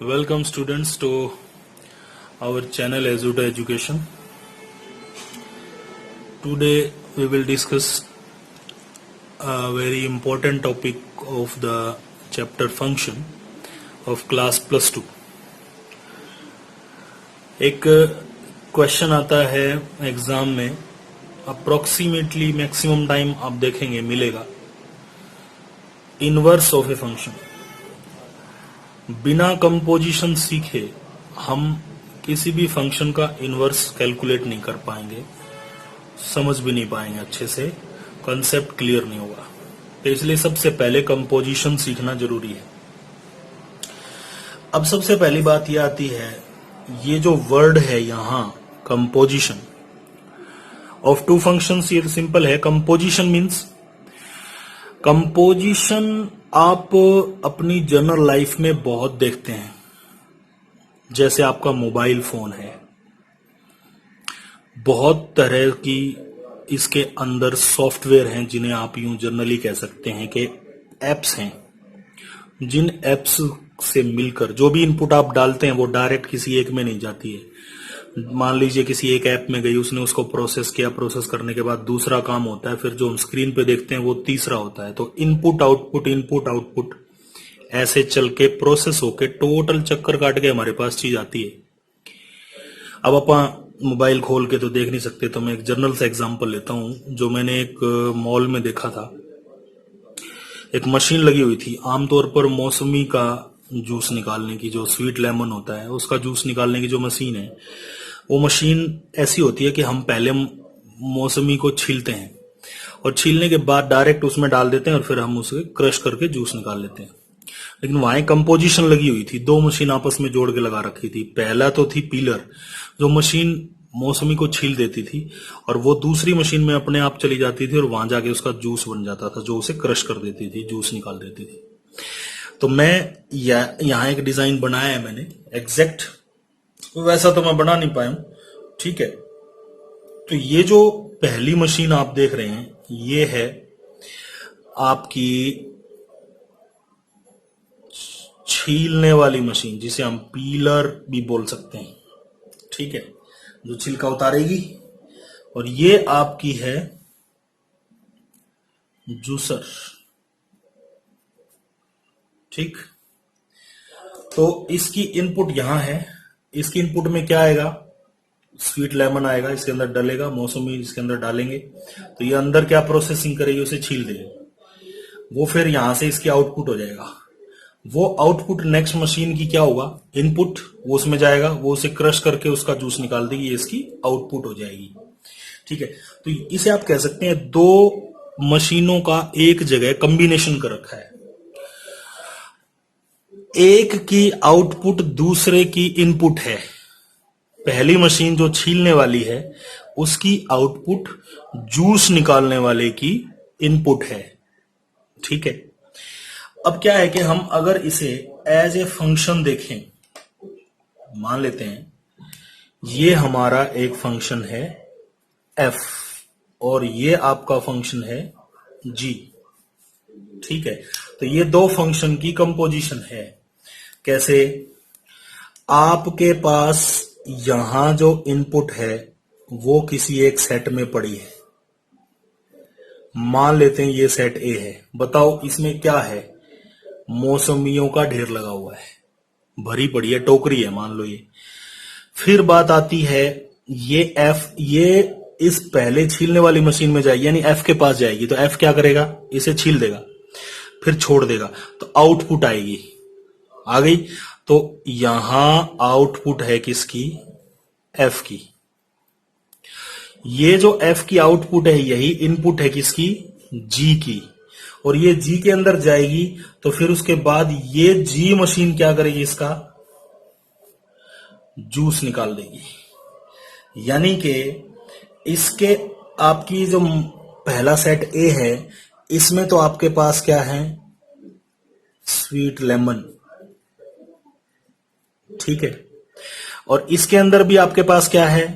Welcome students to our channel Azuta Education. Today we will discuss a very important topic of the chapter function of class plus 2. एक question आता है exam में, approximately maximum time आप देखेंगे मिलेगा, inverse of a function. बिना composition सीखे हम किसी भी फंक्शन का इनवर्स कैलकुलेट नहीं कर पाएंगे, समझ भी नहीं पाएंगे अच्छे से, कॉन्सेप्ट क्लियर नहीं होगा. तो इसलिए सबसे पहले कंपोजिशन सीखना जरूरी है. अब सबसे पहली बात यह आती है, ये जो वर्ड है यहां कंपोजिशन ऑफ टू फंक्शंस, ये सिंपल है. कंपोजिशन मीन्स, कंपोजिशन आप अपनी जनरल लाइफ में बहुत देखते हैं. जैसे आपका मोबाइल फोन है, बहुत तरह की इसके अंदर सॉफ्टवेयर हैं जिन्हें आप यूं जनरली कह सकते हैं कि एप्स हैं. जिन एप्स से मिलकर जो भी इनपुट आप डालते हैं वो डायरेक्ट किसी एक में नहीं जाती है. मान लीजिए किसी एक ऐप में गई, उसने उसको प्रोसेस किया, प्रोसेस करने के बाद दूसरा काम होता है, फिर जो हम स्क्रीन पे देखते हैं वो तीसरा होता है. तो इनपुट आउटपुट ऐसे चल के प्रोसेस होके टोटल चक्कर काट के हमारे पास चीज आती है. अब अपन मोबाइल खोल के तो देख नहीं सकते, तो मैं एक जनरल सा एग्जांपल लेता हूं जो मैंने एक मॉल में देखा था. एक मशीन लगी हुई थी, आमतौर पर मौसमी का जूस निकालने की, जो स्वीट लेमन होता है उसका जूस निकालने की जो मशीन है, वो मशीन ऐसी होती है कि हम पहले मौसमी को छीलते हैं और छीलने के बाद डायरेक्ट उसमें डाल देते हैं और फिर हम उसे क्रश करके जूस निकाल लेते हैं. लेकिन वहां कंपोजिशन लगी हुई थी, दो मशीन आपस में जोड़ के लगा रखी थी. पहला तो थी पीलर, जो मशीन मौसमी को छील देती थी और वो दूसरी मशीन में अपने आप चली जाती थी और वहां जाके उसका जूस बन जाता था, जो उसे क्रश कर देती थी, जूस निकाल देती थी. तो मैं यहां एक डिजाइन बनाया है मैंने, एग्जैक्ट वैसा तो मैं बना नहीं पाया हूं, ठीक है. तो ये जो पहली मशीन आप देख रहे हैं, ये है आपकी छीलने वाली मशीन, जिसे हम पीलर भी बोल सकते हैं, ठीक है, जो छिलका उतारेगी. और ये आपकी है जूसर, ठीक. तो इसकी इनपुट यहां है, इसकी इनपुट में क्या आएगा, स्वीट लेमन आएगा, इसके अंदर डलेगा, मौसमी इसके अंदर डालेंगे, तो ये अंदर क्या प्रोसेसिंग करेगी, उसे छील देगी. वो फिर यहां से इसकी आउटपुट हो जाएगा. वो आउटपुट नेक्स्ट मशीन की क्या होगा, इनपुट, वो उसमें जाएगा, वो उसे क्रश करके उसका जूस निकाल देगी, ये इसकी आउटपुट हो जाएगी, ठीक है. तो इसे आप कह सकते हैं दो मशीनों का एक जगह कॉम्बिनेशन कर रखा है. एक की आउटपुट दूसरे की इनपुट है. पहली मशीन जो छीलने वाली है उसकी आउटपुट जूस निकालने वाले की इनपुट है, ठीक है. अब क्या है कि हम अगर इसे एज ए फंक्शन देखें, मान लेते हैं ये हमारा एक फंक्शन है f और ये आपका फंक्शन है g, ठीक है. तो ये दो फंक्शन की कंपोजिशन है. कैसे, आपके पास यहां जो इनपुट है वो किसी एक सेट में पड़ी है. मान लेते हैं ये सेट A है. बताओ इसमें क्या है, मौसमियों का ढेर लगा हुआ है, भरी पड़ी है, टोकरी है मान लो ये. फिर बात आती है, ये F, ये इस पहले छीलने वाली मशीन में जाएगी, यानी F के पास जाएगी. तो F क्या करेगा, इसे छील देगा, फिर छोड़ देगा, तो आउटपुट आएगी, आ गई. तो यहां आउटपुट है किसकी, F की. ये जो F की आउटपुट है यही इनपुट है किसकी, G की. और ये G के अंदर जाएगी, तो फिर उसके बाद ये G मशीन क्या करेगी, इसका जूस निकाल देगी. यानी कि इसके आपकी जो पहला सेट A है, इसमें तो आपके पास क्या है, स्वीट लेमन, ठीक है. और इसके अंदर भी आपके पास क्या है,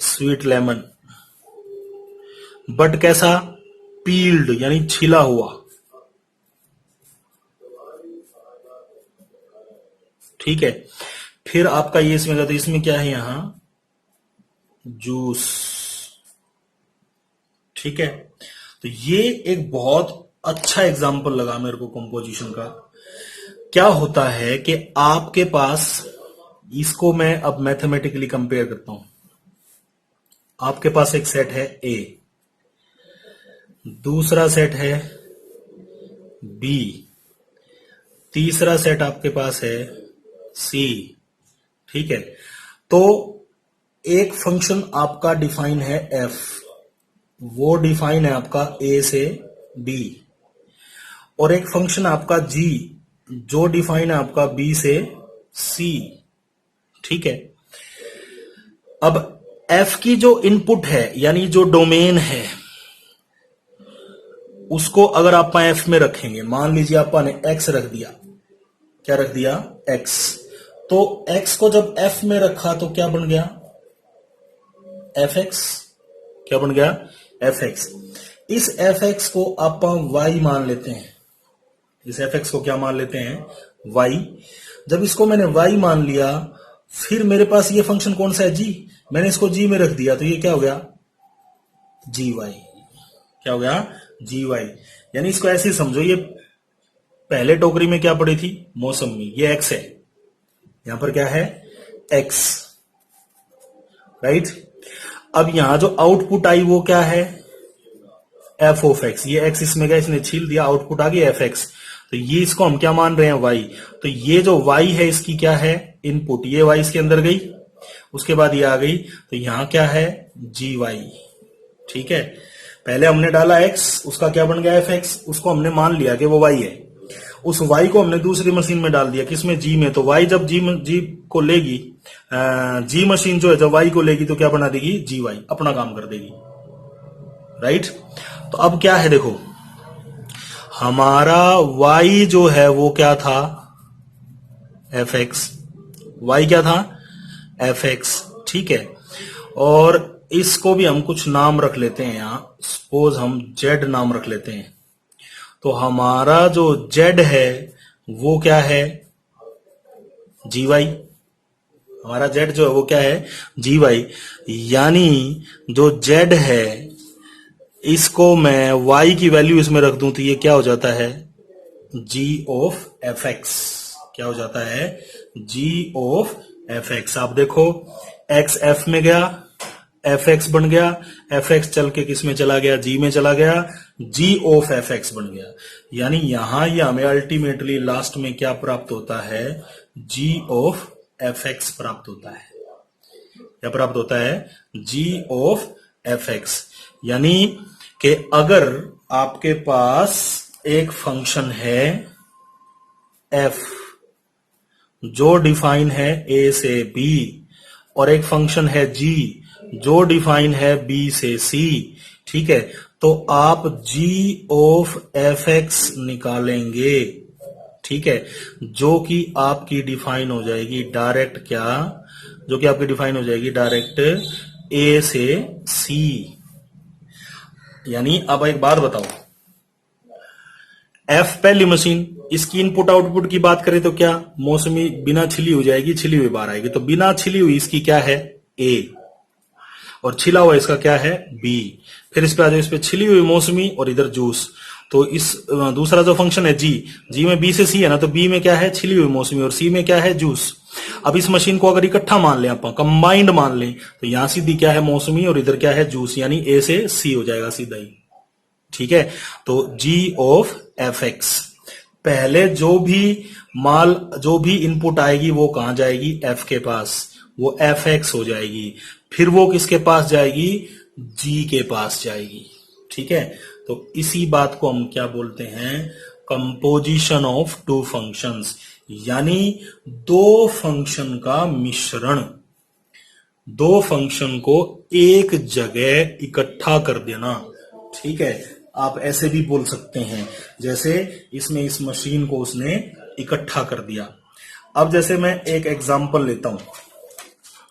स्वीट लेमन, बट कैसा, पील्ड, यानी छिला हुआ. ठीक है। फिर आपका ये इसमें गया, तो इसमें क्या है यहां जूस, ठीक है। तो ये एक बहुत अच्छा एग्जाम्पल लगा मेरे को कंपोजिशन का। क्या होता है कि आपके पास, इसको मैं अब मैथमेटिकली कंपेयर करता हूं। आपके पास एक सेट है ए, दूसरा सेट है बी, तीसरा सेट आपके पास है सी, ठीक है। तो एक फंक्शन आपका डिफाइन है एफ, वो डिफाइन है आपका ए से बी, और एक फंक्शन आपका जी जो डिफाइन है आपका बी से सी, ठीक है। अब एफ की जो इनपुट है यानी जो डोमेन है उसको अगर आप एफ में रखेंगे, मान लीजिए आपने एक्स रख दिया, क्या रख दिया एक्स, तो एक्स को जब एफ में रखा तो क्या बन गया एफ एक्स, क्या बन गया एफ एक्स। इस एफ एक्स को आप वाई मान लेते हैं, इस एफ एक्स को क्या मान लेते हैं वाई। जब इसको मैंने वाई मान लिया, फिर मेरे पास ये फंक्शन कौन सा है जी, मैंने इसको जी में रख दिया, तो ये क्या हो गया जी वाई, क्या हो गया जी वाई। यानी इसको ऐसे ही समझो, ये पहले टोकरी में क्या पड़ी थी मौसमी, ये एक्स है, यहां पर क्या है एक्स, राइट। अब यहां जो आउटपुट आई वो क्या है एफ ऑफ एक्स, ये एक्स इसमें गया, इसने छील दिया, आउटपुट आ गया एफ एक्स। तो ये इसको हम क्या मान रहे हैं वाई, तो ये जो वाई है इसकी क्या है इनपुट, ये वाई इसके अंदर गई, उसके बाद ये आ गई, तो यहां क्या है जी वाई, ठीक है। पहले हमने डाला एक्स, उसका क्या बन गया एफ एक्स, उसको हमने मान लिया कि वो वाई है, उस वाई को हमने दूसरी मशीन में डाल दिया, किसमें जी में। तो वाई जब जी को लेगी, जी मशीन जो है जब वाई को लेगी तो क्या बना देगी जी वाई, अपना काम कर देगी, राइट। तो अब क्या है देखो, हमारा y जो है वो क्या था एफ एक्स, वाई क्या था एफ एक्स, ठीक है। और इसको भी हम कुछ नाम रख लेते हैं, यहां सपोज हम z नाम रख लेते हैं। तो हमारा जो z है वो क्या है जी वाई, हमारा z जो है वो क्या है जी वाई। यानी जो z है इसको मैं y की वैल्यू इसमें रख दूं तो ये क्या हो जाता है g ऑफ एफ एक्स, क्या हो जाता है g ऑफ एफ एक्स। आप देखो x f में गया, एफ एक्स बन गया, एफ एक्स चल के किस में चला गया जी में चला गया, g ऑफ एफ एक्स बन गया। यानी यहां ये हमें अल्टीमेटली लास्ट में क्या प्राप्त होता है g ऑफ एफ एक्स प्राप्त होता है, क्या प्राप्त होता है g ऑफ एफ एक्स। यानी कि अगर आपके पास एक फंक्शन है f जो डिफाइन है a से b, और एक फंक्शन है g जो डिफाइन है b से c, ठीक है, तो आप g ऑफ एफ एक्स निकालेंगे, ठीक है, जो कि आपकी डिफाइन हो जाएगी डायरेक्ट, क्या जो कि आपकी डिफाइन हो जाएगी डायरेक्ट a से c। यानी अब एक बात बताओ, एफ पहली मशीन, इसकी इनपुट आउटपुट की बात करें तो क्या मौसमी बिना छिली हो जाएगी, छिली हुई बाहर आएगी, तो बिना छिली हुई इसकी क्या है ए, और छिला हुआ इसका क्या है बी। फिर इस पे आ जाओ, इस पे छिली हुई मौसमी और इधर जूस, तो इस दूसरा जो फंक्शन है जी में बी से सी है ना, तो बी में क्या है छिली हुई मौसमी और सी में क्या है जूस। अब इस मशीन को अगर इकट्ठा मान लें, आप कंबाइंड मान लें, तो यहां सीधी क्या है मौसमी और इधर क्या है जूस, यानी ए से सी हो जाएगा सीधा ही, ठीक है। तो g ऑफ एफ एक्स, पहले जो भी इनपुट आएगी वो कहां जाएगी एफ के पास, वो एफ एक्स हो जाएगी, फिर वो किसके पास जाएगी g के पास जाएगी, ठीक है। तो इसी बात को हम क्या बोलते हैं कंपोजिशन ऑफ टू फंक्शंस, यानी दो फंक्शन का मिश्रण, दो फंक्शन को एक जगह इकट्ठा कर देना, ठीक है। आप ऐसे भी बोल सकते हैं, जैसे इसमें इस मशीन को उसने इकट्ठा कर दिया। अब जैसे मैं एक एग्जांपल लेता हूं,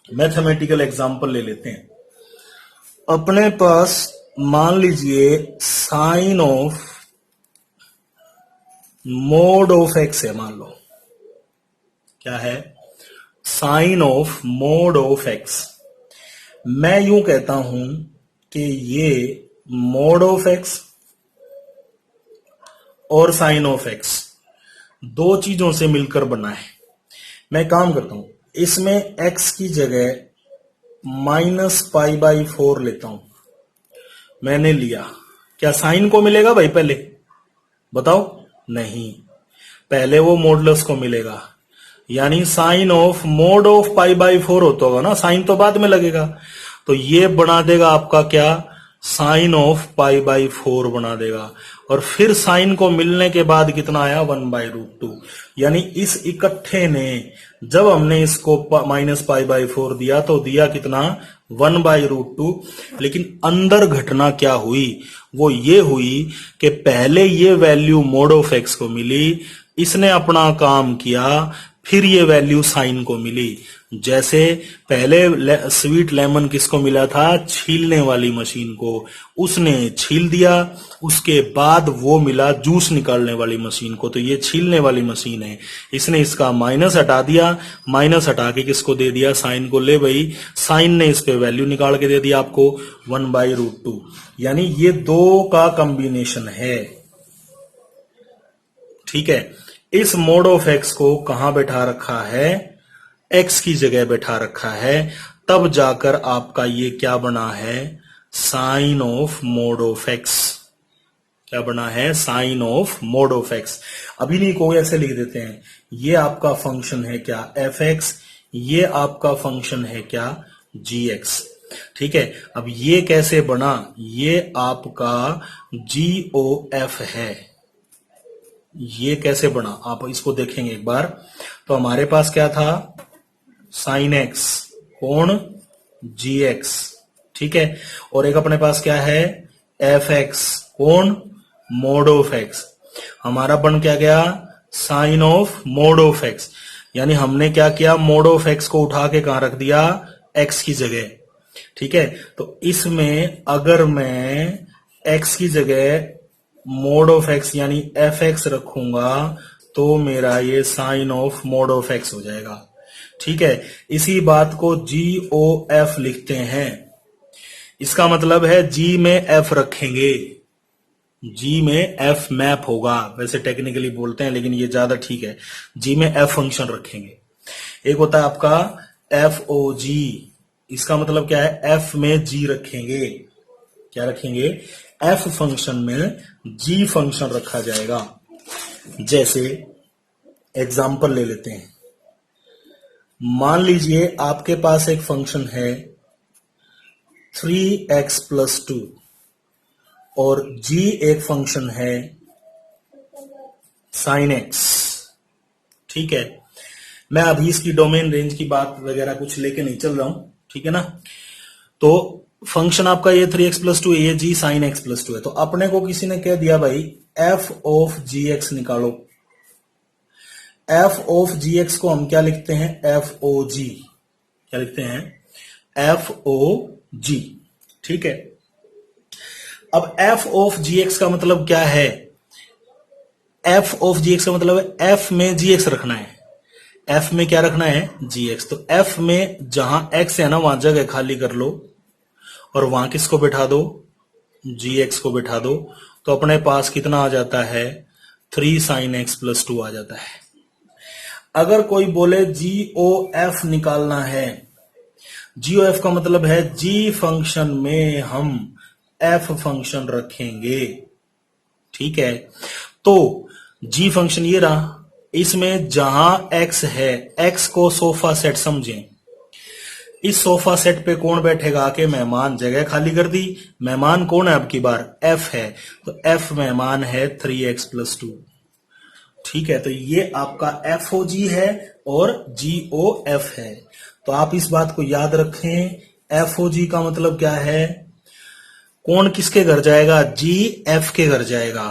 मैथमेटिकल एग्जांपल ले लेते हैं। अपने पास मान लीजिए sine of mod of x है, मान लो क्या है, sine of mod of x. मैं यूं कहता हूं कि ये मोड ऑफ एक्स और साइन ऑफ एक्स दो चीजों से मिलकर बना है। मैं काम करता हूं, इसमें x की जगह -π/4 लेता हूं। मैंने लिया, क्या साइन को मिलेगा भाई पहले बताओ? नहीं, पहले वो मॉडुलस को मिलेगा, यानी साइन ऑफ मोड ऑफ π/4 होता होगा ना, साइन तो बाद में लगेगा, तो ये बना देगा आपका क्या, साइन ऑफ π/4 बना देगा। और फिर साइन को मिलने के बाद कितना आया, 1/√2। यानी इस इकट्ठे ने जब हमने इसको -π/4 दिया तो दिया कितना, 1/√2। लेकिन अंदर घटना क्या हुई, वो ये हुई कि पहले ये वैल्यू मोड ऑफ एक्स को मिली, इसने अपना काम किया, फिर ये वैल्यू साइन को मिली। जैसे पहले स्वीट लेमन किसको मिला था, छीलने वाली मशीन को, उसने छील दिया, उसके बाद वो मिला जूस निकालने वाली मशीन को, तो ये छीलने वाली मशीन है, इसने इसका माइनस हटा दिया, माइनस हटा के किसको दे दिया, साइन को। ले भाई, साइन ने इस पे वैल्यू निकाल के दे दिया आपको 1/√2। यानी ये दो का कॉम्बिनेशन है, ठीक है। इस मोड ऑफ एक्स को कहां बैठा रखा है, एक्स की जगह बैठा रखा है, तब जाकर आपका ये क्या बना है, sine of mod of x. क्या बना है, sine of mod of x. अभी नहीं को ऐसे लिख देते हैं, ये आपका फंक्शन है क्या, एफ एक्स, ये आपका फंक्शन है क्या, जी एक्स। ठीक है, अब ये कैसे बना, ये आपका जी ओ एफ है। ये कैसे बना आप इसको देखेंगे एक बार। तो हमारे पास क्या था, साइन एक्स कोण जी एक्स, ठीक है, और एक अपने पास क्या है, एफ एक्स कोण मोड ऑफ एक्स। हमारा बन क्या गया, sine of mod of x. यानी हमने क्या किया, मोड ऑफ एक्स को उठा के कहां रख दिया, एक्स की जगह, ठीक है। तो इसमें अगर मैं एक्स की जगह मोड ऑफ एक्स यानी एफ एक्स रखूंगा तो मेरा ये sine of mod of x हो जाएगा, ठीक है। इसी बात को जी ओ एफ लिखते हैं। इसका मतलब है जी में एफ रखेंगे, जी में एफ मैप होगा, वैसे टेक्निकली बोलते हैं लेकिन ये ज्यादा ठीक है, जी में एफ फंक्शन रखेंगे। एक होता है आपका एफ ओ जी, इसका मतलब क्या है, एफ में जी रखेंगे, क्या रखेंगे, एफ फंक्शन में जी फंक्शन रखा जाएगा। जैसे एग्जाम्पल ले लेते हैं, मान लीजिए आपके पास एक फंक्शन है 3x+2 और g एक फंक्शन है sin x, ठीक है। मैं अभी इसकी डोमेन रेंज की बात वगैरह कुछ लेके नहीं चल रहा हूं, ठीक है ना। तो फंक्शन आपका ये 3x+2 ये g sin x+2 है। तो अपने को किसी ने कह दिया भाई f ऑफ gx निकालो। f ऑफ gx को हम क्या लिखते हैं, f o g, क्या लिखते हैं, f o g, ठीक है। अब f ऑफ gx का मतलब क्या है, f ऑफ gx का मतलब है f में gx रखना है, f में क्या रखना है, gx। तो f में जहां x है ना वहां जगह खाली कर लो और वहां किसको बैठा दो, gx को बैठा दो, तो अपने पास कितना आ जाता है, 3 sin x+2 आ जाता है। अगर कोई बोले GOF निकालना है, GOF का मतलब है g फंक्शन में हम f फंक्शन रखेंगे, ठीक है। तो g फंक्शन ये रहा, इसमें जहां x है, x को सोफा सेट समझें, इस सोफा सेट पे कौन बैठेगा आके, मेहमान, जगह खाली कर दी, मेहमान कौन है आपकी बार, f है, तो f मेहमान है 3x+2, ठीक है। तो ये आपका FOG है और GOF है। तो आप इस बात को याद रखें, FOG का मतलब क्या है, कौन किसके घर जाएगा, G F के घर जाएगा।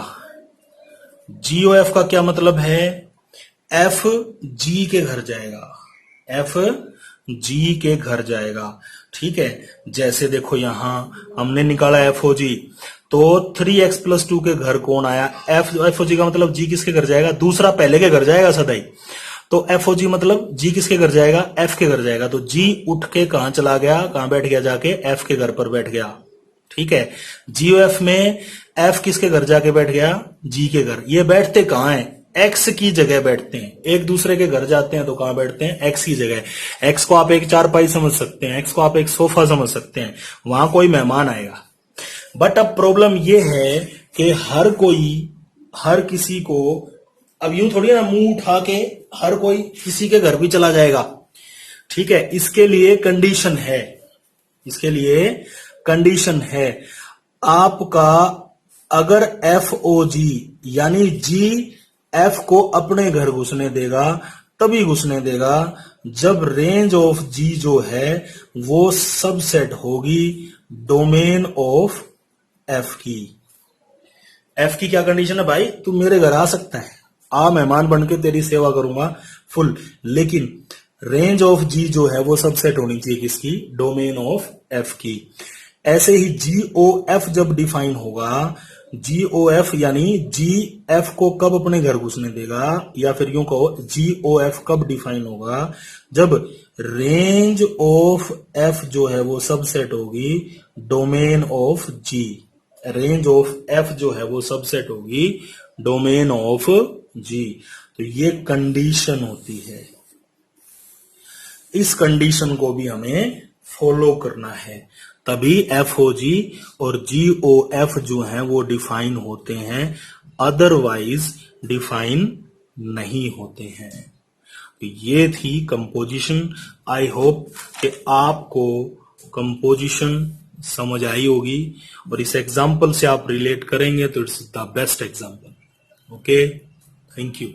GOF का क्या मतलब है, F G के घर जाएगा, F G के घर जाएगा, ठीक है। जैसे देखो यहां हमने निकाला FOG, तो 3x+2 के घर कौन आया, FOG का मतलब G किसके घर जाएगा, दूसरा पहले के घर जाएगा सदाई। तो एफओजी मतलब जी किसके घर जाएगा, एफ के घर जाएगा। तो जी उठ के कहां चला गया, कहां बैठ गया, जाके एफ के घर पर बैठ गया। ठीक है, जीओएफ में एफ किसके घर जाके बैठ गया, जी के घर। ये बैठते कहां है, एक्स की जगह बैठते हैं। एक दूसरे के घर जाते हैं तो कहां बैठते हैं, एक्स की जगह। एक्स को आप एक चारपाई समझ सकते हैं, एक्स को आप एक सोफा समझ सकते हैं, वहां कोई मेहमान आएगा। बट अब प्रॉब्लम यह है कि हर किसी को अब यूं थोड़ी ना मुंह उठा के हर कोई किसी के घर भी चला जाएगा। ठीक है, इसके लिए कंडीशन है, इसके लिए कंडीशन है। आपका अगर एफ ओ जी यानी जी एफ को अपने घर घुसने देगा, तभी घुसने देगा जब रेंज ऑफ जी जो है वो सबसेट होगी डोमेन ऑफ एफ की। एफ की क्या कंडीशन है भाई, तू मेरे घर आ सकता है, आ, मेहमान बन के तेरी सेवा करूंगा फुल, लेकिन रेंज ऑफ जी जो है वो सबसेट होनी चाहिए किसकी, डोमेन ऑफ एफ की। ऐसे ही जीओएफ जब डिफाइन होगा, जीओएफ यानी जी एफ को कब अपने घर घुसने देगा, या फिर यूं कहो जीओएफ कब डिफाइन होगा, जब रेंज ऑफ एफ जो है वो सबसेट होगी domain of g. Range of f जो है वो सबसेट होगी डोमेन ऑफ जी। तो ये कंडीशन होती है, इस कंडीशन को भी हमें फॉलो करना है, तभी एफओजी और जीओएफ जो हैं वो डिफाइन होते हैं, अदरवाइज डिफाइन नहीं होते हैं। तो ये थी कंपोजिशन। आई होप कि आपको कंपोजिशन समझ आई होगी, और इस एग्जाम्पल से आप रिलेट करेंगे तो it's the best example. Okay, thank you.